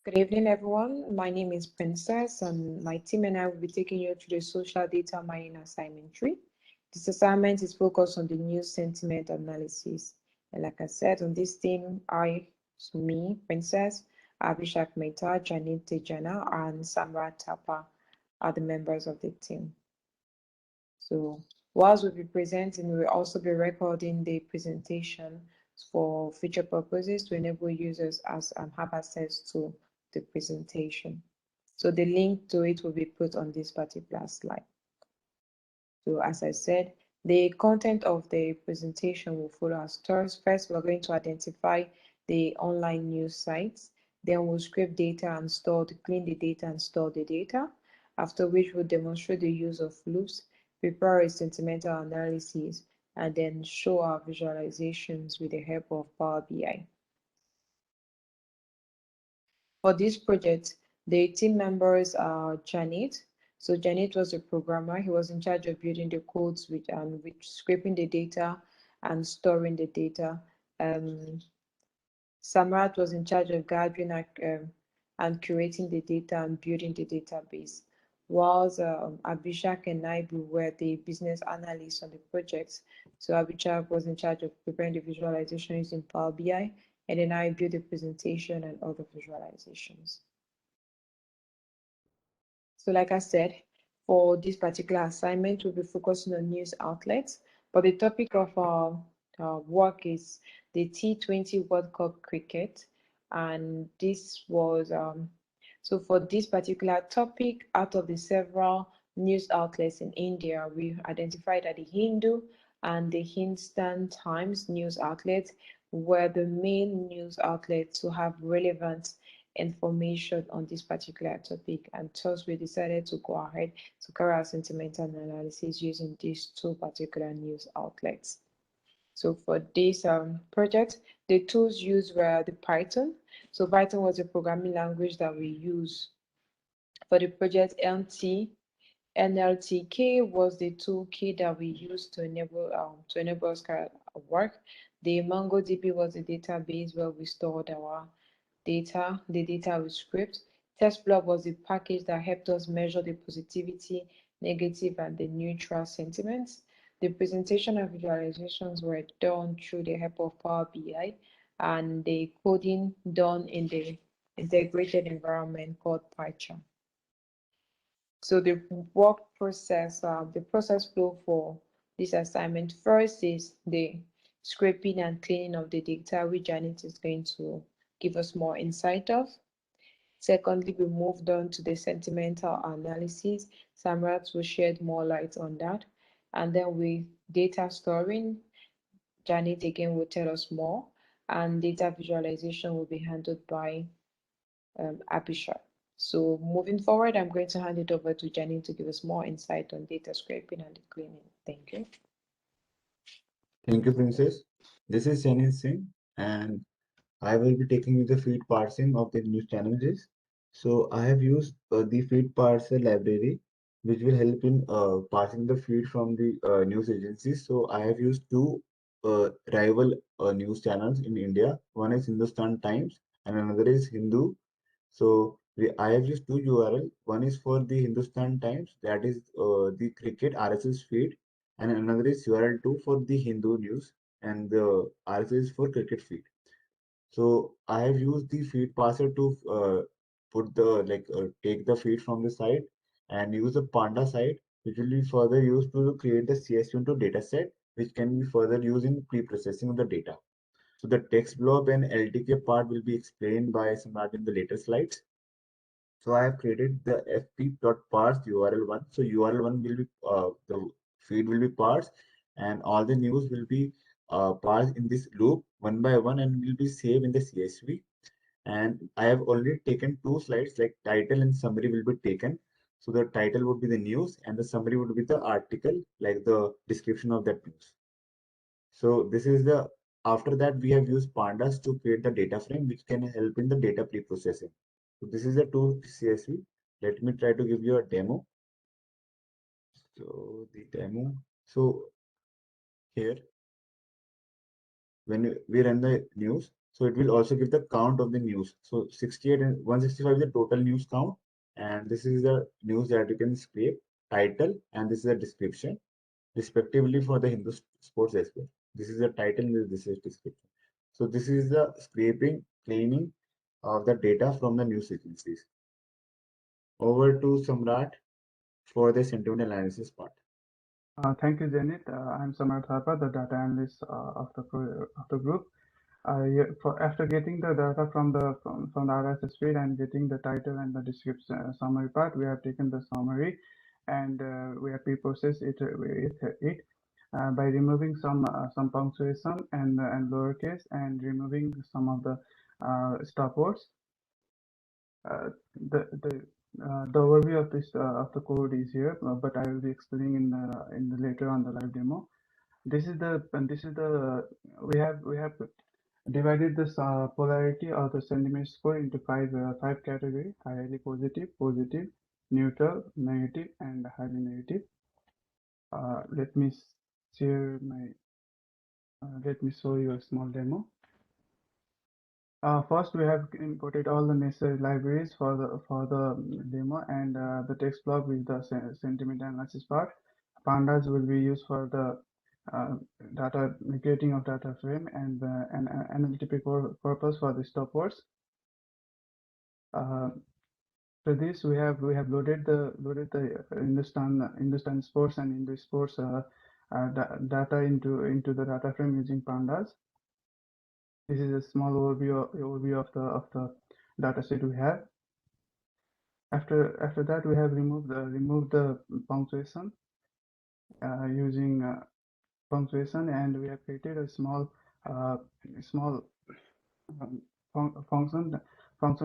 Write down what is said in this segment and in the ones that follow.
Good evening, everyone. My name is Princess, and my team and I will be taking you through the social data mining assignment 3. This assignment is focused on the news sentiment analysis. And like I said, on this team, me, Princess, Abhishek Mehta, Janit Tejana, and Samrat Tapa are the members of the team. So whilst we'll be presenting, we'll also be recording the presentation for future purposes to enable users as have access to the presentation. So the link to it will be put on this particular slide. So as I said, the content of the presentation will follow as follows. First, we're going to identify the online news sites. Then we'll scrape data and clean the data and store the data. After which we'll demonstrate the use of loops, prepare a sentimental analysis, and then show our visualizations with the help of Power BI. For this project, the team members are Janet. So Janet was a programmer. He was in charge of building the codes with scraping the data and storing the data. Samrat was in charge of gathering and curating the data and building the database, whilst Abhishek and Naibu were the business analysts on the project. So Abhishek was in charge of preparing the visualization using Power BI, and then I built the presentation and other visualizations. So like I said, for this particular assignment, we'll be focusing on news outlets, but the topic of our work is the T20 World Cup cricket. And this was, so for this particular topic, out of the several news outlets in India, we identified that the Hindu and the Hindustan Times news outlets were the main news outlets to have relevant information on this particular topic, and thus we decided to go ahead to carry out sentimental analysis using these two particular news outlets. So for this project, the tools used were the Python. So Python was a programming language that we use for the project. NLTK was the toolkit that we used to enable us to work. The MongoDB was the database where we stored our data, the data with script. TestBlock was the package that helped us measure the positivity, negative, and the neutral sentiments. The presentation and visualizations were done through the help of Power BI, and the coding done in the integrated environment called PyCharm. So the work process, the process flow for this assignment first is the scraping and cleaning of the data, which Janet is going to give us more insight of. Secondly, we moved on to the sentimental analysis. Samrat will shed more light on that. And then with data storing, Janet again will tell us more. And data visualization will be handled by Abhishek. So moving forward, I'm going to hand it over to Janet to give us more insight on data scraping and cleaning. Thank you. Thank you, Princess. This is Janin Singh, and I will be taking you the feed parsing of the news challenges. So I have used the feed parser library, which will help in parsing the feed from the news agencies. So I have used two rival news channels in India. One is Hindustan Times and another is Hindu. So I have used two URL. One is for the Hindustan Times, that is the cricket RSS feed, and another is URL2 for the Hindu news, and the RSS is for cricket feed. So I have used the feed parser to put the take the feed from the site and use the Panda site, which will be further used to create the CSV into data set, which can be further used in pre-processing of the data. So the text blob and LTK part will be explained by Samrat in the later slides. So I have created the fp.parse URL1. So URL1 will be the feed will be parsed, and all the news will be parsed in this loop one by one and will be saved in the CSV. And I have already taken two slides, like title and summary will be taken. So the title would be the news and the summary would be the article, like the description of that news. So this is the after that we have used pandas to create the data frame, which can help in the data pre-processing. So this is the tool CSV. Let me try to give you a demo. So the demo. So here, when we run the news, So it will also give the count of the news. So 68 and 165 is the total news count. And this is the news that you can scrape, title, and this is a description, respectively for the Hindu sports as well. This is the title and this is description. So this is the scraping, cleaning of the data from the news agencies. Over to Samrat for the sentiment analysis part. Thank you, Janet. I'm Samar Thapa, the data analyst of the group. After getting the data from the RSS feed and getting the title and the description summary part, we have taken the summary and we have pre-processed it by removing some punctuation and lowercase and removing some of the stop words. Uh, the the the overview of the code is here, but I will be explaining in the later on the live demo. This is the we have divided this polarity or the sentiment score into five categories: highly positive, positive, neutral, negative, and highly negative. Let me share my let me show you a small demo. First, we have imported all the necessary libraries for the demo and the text block with the sentiment analysis part. Pandas will be used for the data creating of data frame and an analytical purpose for the stop words. For this, we have loaded the Hindustan sports and English sports data into the data frame using pandas. This is a small overview of the data set we have. After that, we have removed the punctuation using punctuation, and we have created a small small function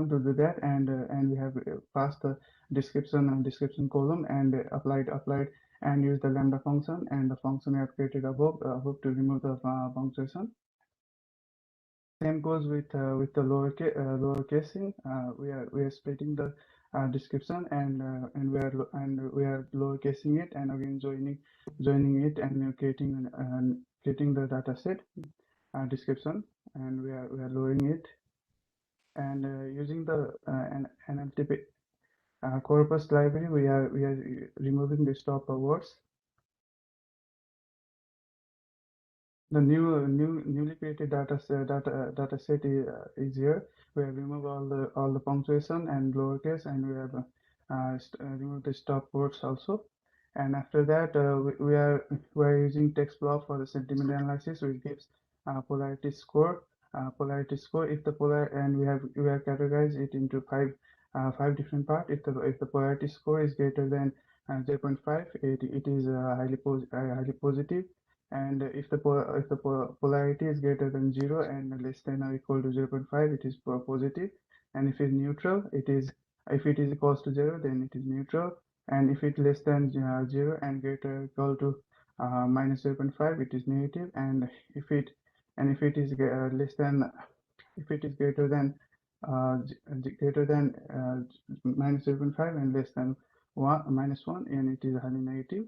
to do that, and we have passed the description column and applied and used the lambda function and the function we have created above to remove the punctuation. Same goes with the lower casing. We are splitting the description and we are lower casing it and again joining it and creating the data set description, and we are lowering it and using the NLTP corpus library. We are removing the stop words. The newly created data set is here. We have removed all the punctuation and lowercase, and we have removed the stop words also. And after that, we are using text block for the sentiment analysis, which gives polarity score. Polarity score. If the polar and we have categorized it into five different parts. If the polarity score is greater than 0.5, it is highly positive. And if the polarity is greater than 0 and less than or equal to 0.5, it is positive. And if it's neutral, if it is equals to 0, then it is neutral. And if it less than 0 and greater equal to minus 0.5, it is negative. And if it is less than if it is greater than minus 0.5 and less than minus 1, and it is highly negative.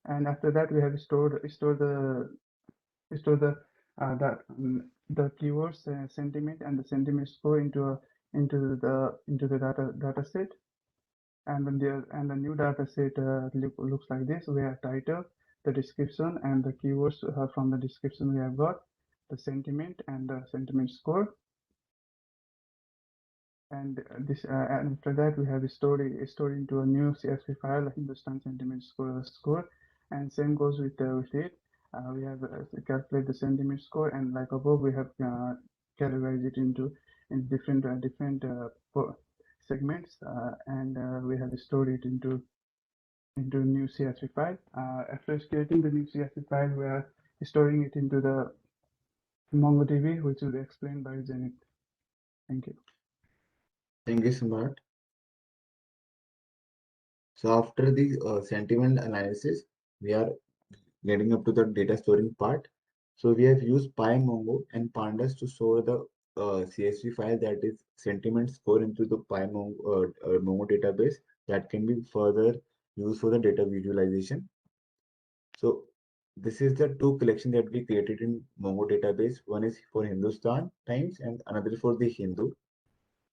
And after that, we have stored the the keywords sentiment and the sentiment score into the data set. And then the new data set looks like this. We have title, the description, and the keywords from the description. We have got the sentiment and the sentiment score. And and after that, we have stored into a new CSV file, Hindustan sentiment score, and same goes with it. We have calculate the sentiment score, and like above, we have categorized it into different segments, and we have stored it into new CSV file. After creating the new CSV file, we are storing it into the MongoDB, which will be explained by Janet. Thank you. Thank you, Samrat. So after the sentiment analysis, we are getting up to the data storing part. So we have used PyMongo and Pandas to store the CSV file, that is sentiment score, into the Mongo database that can be further used for the data visualization. So this is the two collection that we created in Mongo database. One is for Hindustan Times and another is for the Hindu.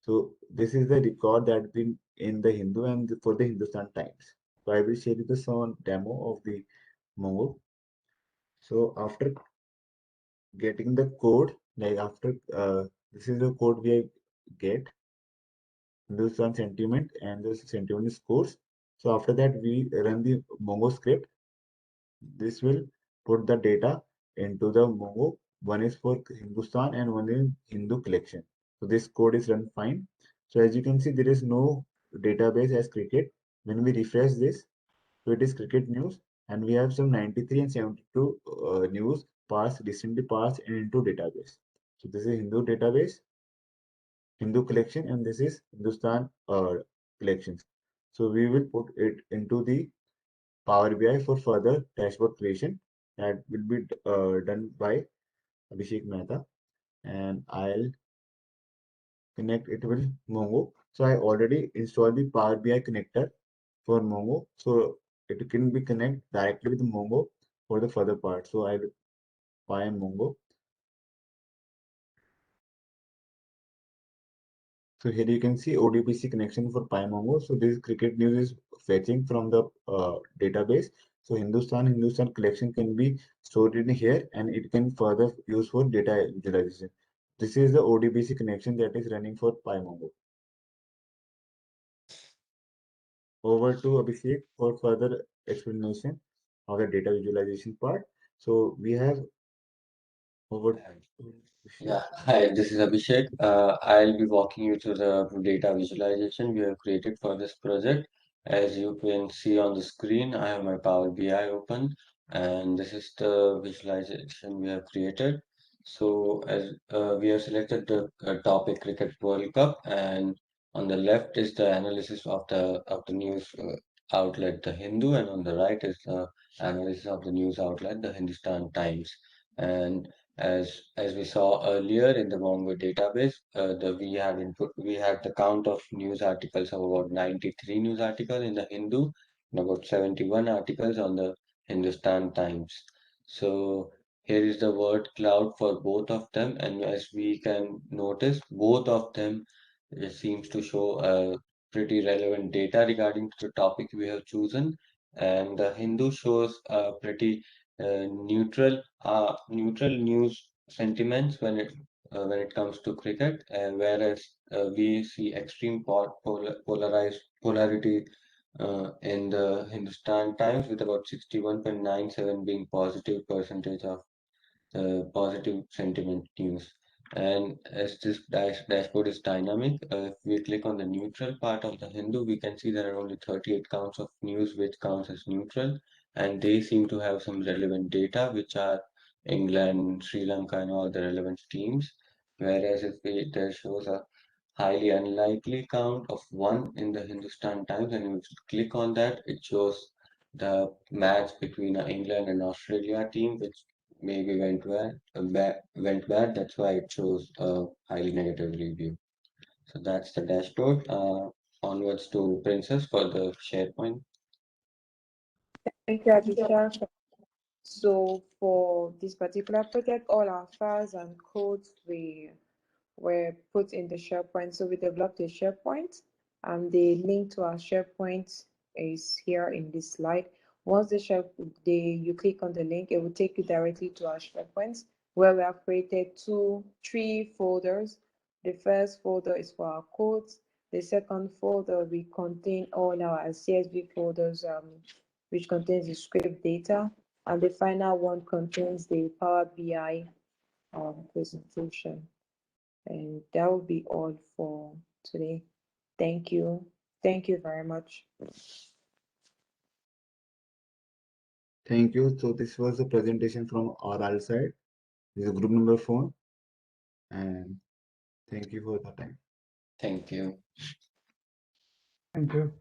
So this is the record that been in the Hindu and for the Hindustan Times. So I will share you the some demo of the Mongo. So after getting the code, like after this is the code we get Hindustan sentiment and the sentiment scores. So after that we run the Mongo script. This will put the data into the Mongo. One is for Hindustan and one is Hindu collection. So this code is run fine. So as you can see, there is no database as cricket. When we refresh this, so it is cricket news, and we have some 93 and 72 news passed recently passed into database. So this is Hindu database, Hindu collection, and this is Hindustan collections. So we will put it into the Power BI for further dashboard creation. That will be done by Abhishek Mehta, and I'll connect it with Mongo. So I already installed the Power BI connector for Mongo, so it can be connected directly with Mongo for the further part. So I will buy Mongo. So here you can see ODBC connection for PyMongo. So this cricket news is fetching from the database. So Hindustan collection can be stored in here and it can further use for data visualization. This is the ODBC connection that is running for PyMongo. Over to Abhishek for further explanation of the data visualization part. So we have over to Yeah, Abhishek. hi, this is Abhishek. I'll be walking you through the data visualization we have created for this project. As you can see on the screen, I have my Power BI open, and this is the visualization we have created. So, as we have selected the topic Cricket World Cup, and on the left is the analysis of the news outlet, The Hindu, and on the right is the analysis of the news outlet, The Hindustan Times. And as we saw earlier in the Mongo database, we had the count of news articles of about 93 news articles in the Hindu and about 71 articles on the Hindustan Times. So here is the word cloud for both of them, and as we can notice, both of them seems to show pretty relevant data regarding the topic we have chosen, and the Hindu shows pretty neutral news sentiments when it comes to cricket, whereas we see extreme polarized polarity in the Hindustan Times with about 61.97 being positive percentage of positive sentiment news. And as this dashboard is dynamic, if we click on the neutral part of the Hindu, we can see there are only 38 counts of news which counts as neutral, and they seem to have some relevant data, which are England, Sri Lanka, and all the relevant teams. Whereas if we, there shows a highly unlikely count of one in the Hindustan Times, and if you click on that, it shows the match between England and Australia team, which maybe went bad. That's why it shows a highly negative review. So that's the dashboard. Onwards to Princess for the SharePoint. Thank you, Abhishek. So for this particular project, all our files and codes were put in the SharePoint. So we developed a SharePoint, and the link to our SharePoint is here in this slide. Once you click on the link, it will take you directly to our SharePoint, where we have created three folders. The first folder is for our codes. The second folder we contain all our CSV folders, which contains the script data, and the final one contains the Power BI presentation. And that will be all for today. Thank you. Thank you very much. Thank you. So this was the presentation from our side. This is group number 4, and thank you for the time. Thank you. Thank you.